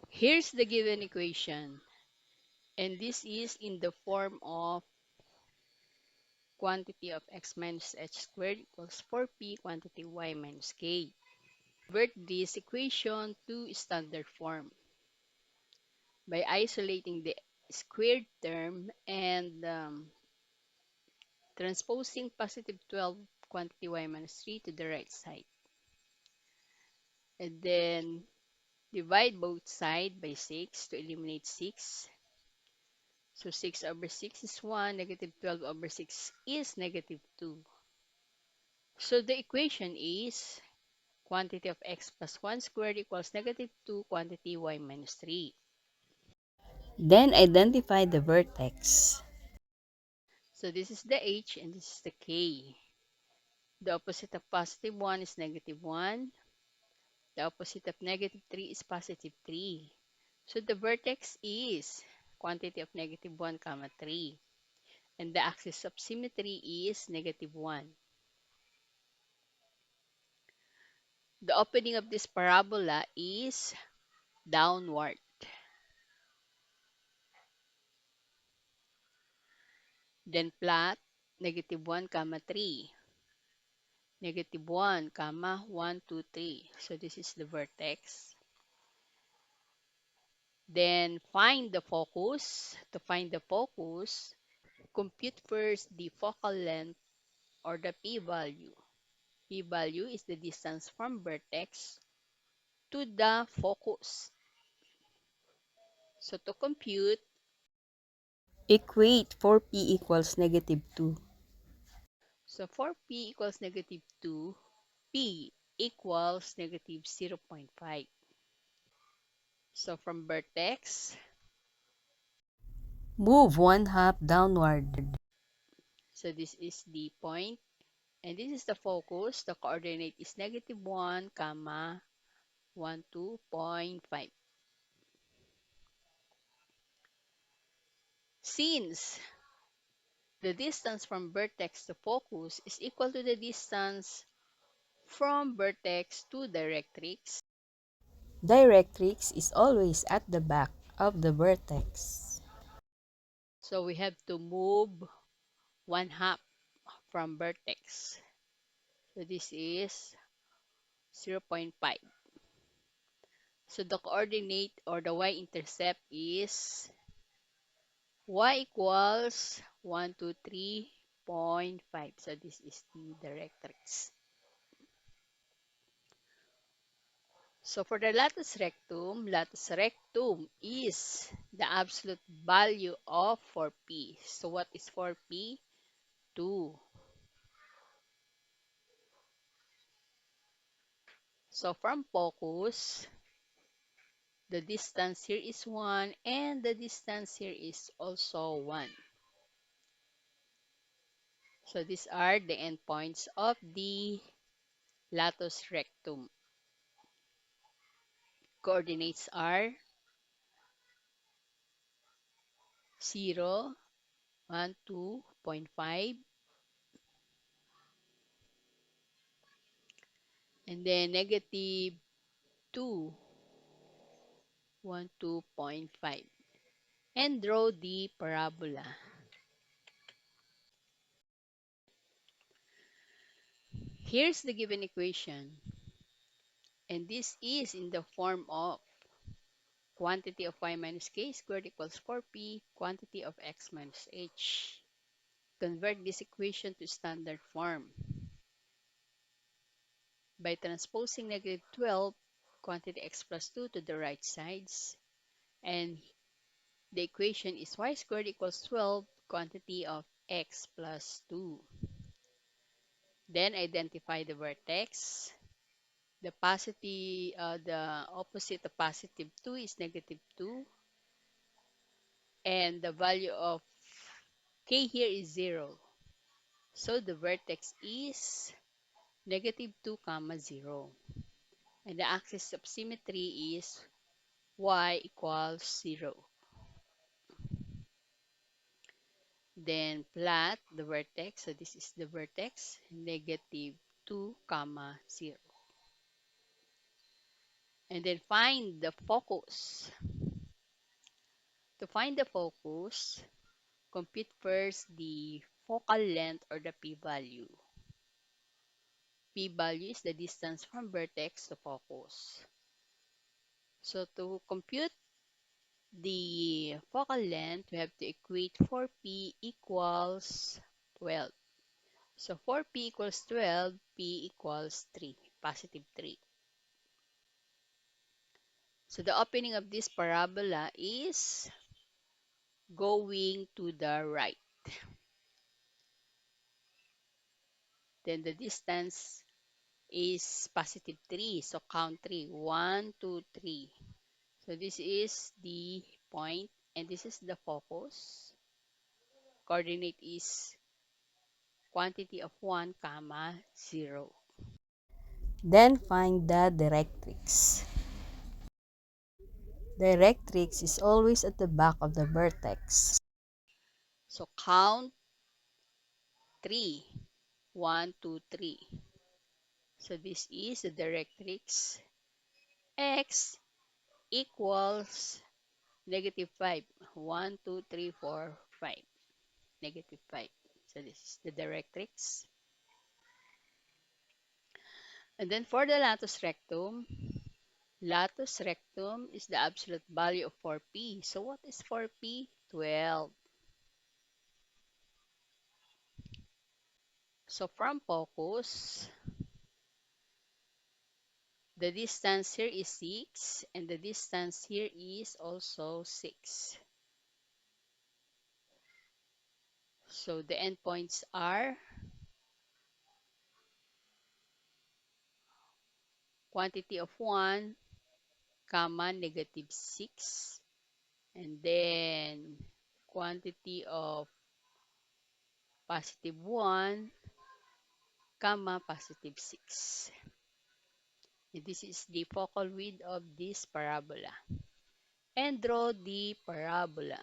Here's the given equation, and this is in the form of quantity of x minus h squared equals 4p quantity y minus k. Convert this equation to standard form by isolating the squared term and transposing positive 12 quantity y minus 3 to the right side. And then divide both sides by 6 to eliminate 6. So 6 over 6 is 1, negative 12 over 6 is negative 2. So the equation is quantity of x plus 1 squared equals negative 2 quantity y minus 3. Then identify the vertex. So this is the h and this is the k. The opposite of positive 1 is negative 1. The opposite of negative 3 is positive 3. So the vertex is quantity of negative 1 comma 3. And the axis of symmetry is negative 1. The opening of this parabola is downward. Then plot negative 1 comma 3. Negative 1 comma 1, 2, 3. So this is the vertex. Then find the focus. To find the focus, compute first the focal length or the p-value. P-value is the distance from vertex to the focus. So to compute, Equate 4p equals negative 2. so for p equals negative 2, p equals negative 0.5. So from vertex, Move 1/2 downward. so this is the point, and this is the focus. The coordinate is negative 1, comma 1, 2.5. Since the distance from vertex to focus is equal to the distance from vertex to directrix, Directrix is always at the back of the vertex. so we have to move 1/2 from vertex. So this is 0.5. So the coordinate or the y-intercept is y equals 123.5. So this is the directrix. So for the latus rectum is the absolute value of 4p. So what is 4p? 2. So from focus, the distance here is 1 and the distance here is also 1. So these are the endpoints of the latus rectum. Coordinates are 0, 1, 2.5, and then negative 2, 1, 2.5. And draw the parabola. Here's the given equation. And this is in the form of quantity of y minus k squared equals 4p, quantity of x minus h. Convert this equation to standard form by transposing negative 12 quantity x plus 2 to the right sides. And the equation is y squared equals 12 quantity of x plus 2. Then identify the vertex. The the opposite of positive 2 is negative 2. and the value of k here is 0. So the vertex is negative 2 comma 0. And the axis of symmetry is y equals 0. Then plot the vertex. So this is the vertex, negative 2 comma 0. And then find the focus. To find the focus, compute first the focal length or the p-value. P-value is the distance from vertex to focus. So to compute the focal length, we have to equate 4p equals 12. So 4p equals 12, p equals 3, positive 3. So the opening of this parabola is going to the right. Then the distance is positive 3. So count 3. 1, 2, 3. So this is the point and this is the focus. Coordinate is quantity of 1 comma 0. Then find the directrix. Directrix is always at the back of the vertex. So count 3. 1, 2, 3. So this is the directrix. X equals negative 5. 1, 2, 3, 4, 5. Negative 5. So this is the directrix. And then for the latus rectum is the absolute value of 4p. So what is 4p? 12. So from focus, the distance here is 6 and the distance here is also 6. So the endpoints are quantity of 1, comma, negative 6, and then quantity of positive 1, comma, positive 6. And this is the focal width of this parabola. And draw the parabola.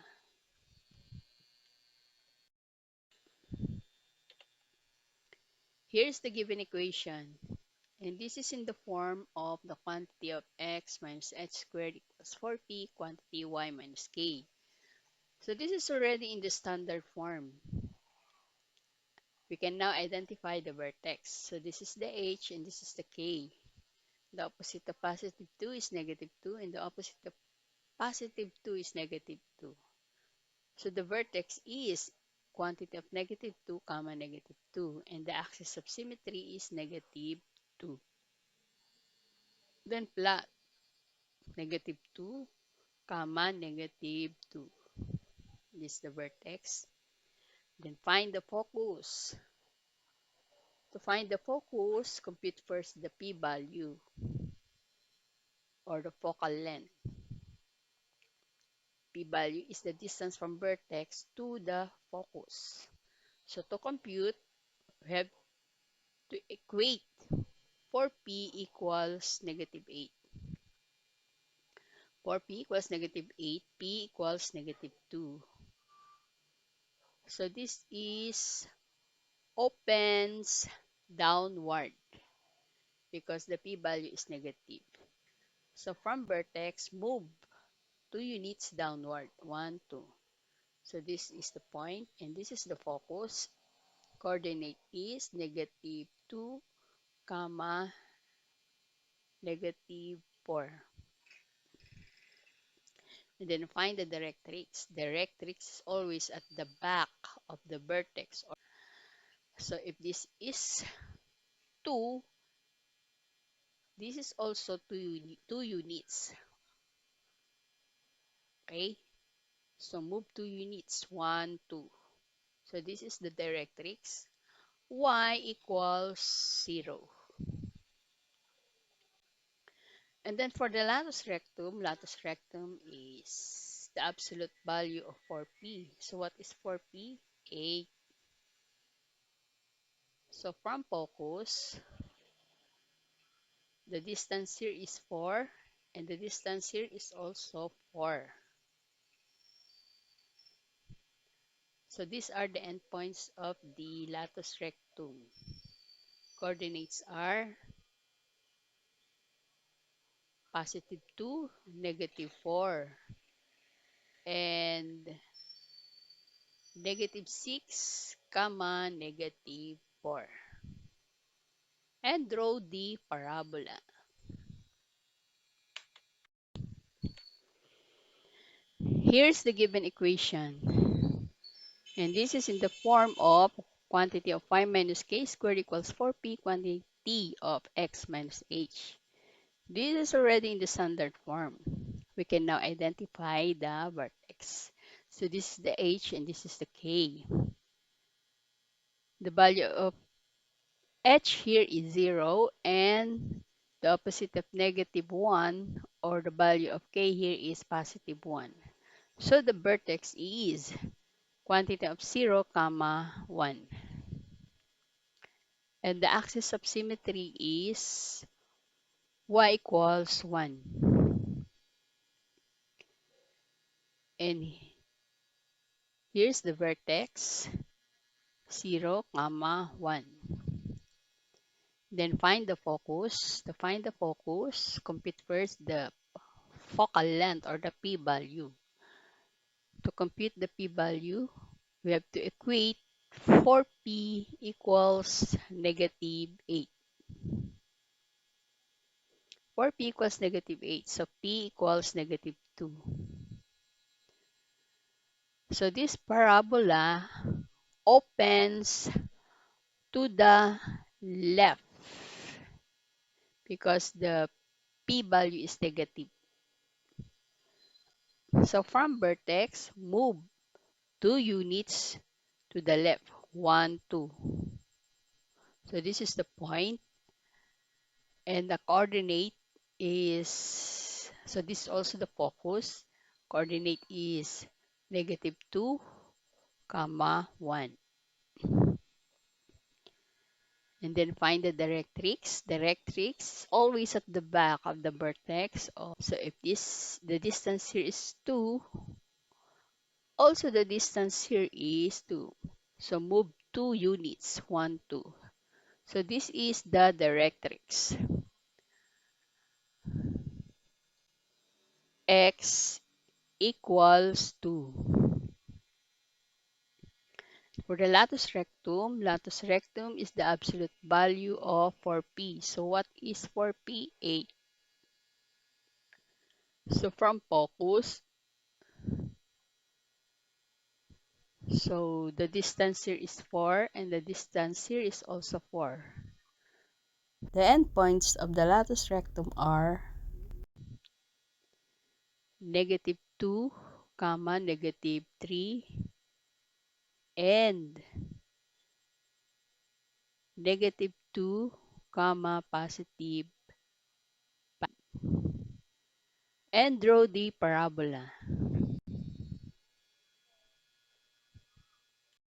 Here's the given equation. And this is in the form of the quantity of x minus h squared equals 4p, quantity y minus k. So this is already in the standard form. We can now identify the vertex. So this is the h and this is the k. The opposite of positive 2 is negative 2 and the opposite of positive 2 is negative 2. So the vertex is quantity of negative 2 comma negative 2 and the axis of symmetry is negative 2. Then plot negative 2 comma negative 2. This is the vertex. Then find the focus. To find the focus, compute first the p-value or the focal length. P-value is the distance from vertex to the focus. So to compute, we have to equate 4p equals negative 8. 4p equals negative 8, p equals negative 2. So this is opens downward because the p-value is negative. So from vertex, move 2 units downward, 1, 2. So this is the point and this is the focus. Coordinate is negative 2, comma, negative 4. And then find the directrix. Directrix is always at the back of the vertex. So if this is 2, this is also 2 units. Okay? So move 2 units, 1, 2. So this is the directrix. Y equals 0. And then for the latus rectum is the absolute value of 4p. So what is 4p? 8. So from focus, the distance here is 4, and the distance here is also 4. So these are the endpoints of the latus rectum. Coordinates are positive 2, negative 4, and negative 6, comma, negative 4. And draw the parabola. Here's the given equation. And this is in the form of quantity of y minus k squared equals 4p quantity of x minus h. This is already in the standard form. We can now identify the vertex. So this is the h and this is the k. The value of h here is 0 and the opposite of negative 1 or the value of k here is positive 1. So the vertex is quantity of 0, comma 1. And the axis of symmetry is y equals 1. And here's the vertex 0, comma 1. Then find the focus. To find the focus, compute first the focal length or the p-value. To compute the p-value, we have to equate 4p equals negative 8. 4p equals negative 8, so p equals negative 2. So this parabola opens to the left because the p-value is negative. So from vertex, move 2 units to the left, 1, 2. So this is the point, and the coordinate is, so this is also the focus. Coordinate is negative 2, comma 1. And then find the directrix. Directrix is always at the back of the vertex. So if the distance here is 2, also the distance here is 2. So move 2 units, 1, 2. So this is the directrix. X equals 2. For the latus rectum is the absolute value of 4p. So what is 4p? 8. So from focus, so the distance here is 4 and the distance here is also 4. The endpoints of the latus rectum are Negative 2, comma, negative 3, and negative 2, comma, positive 5. And draw the parabola.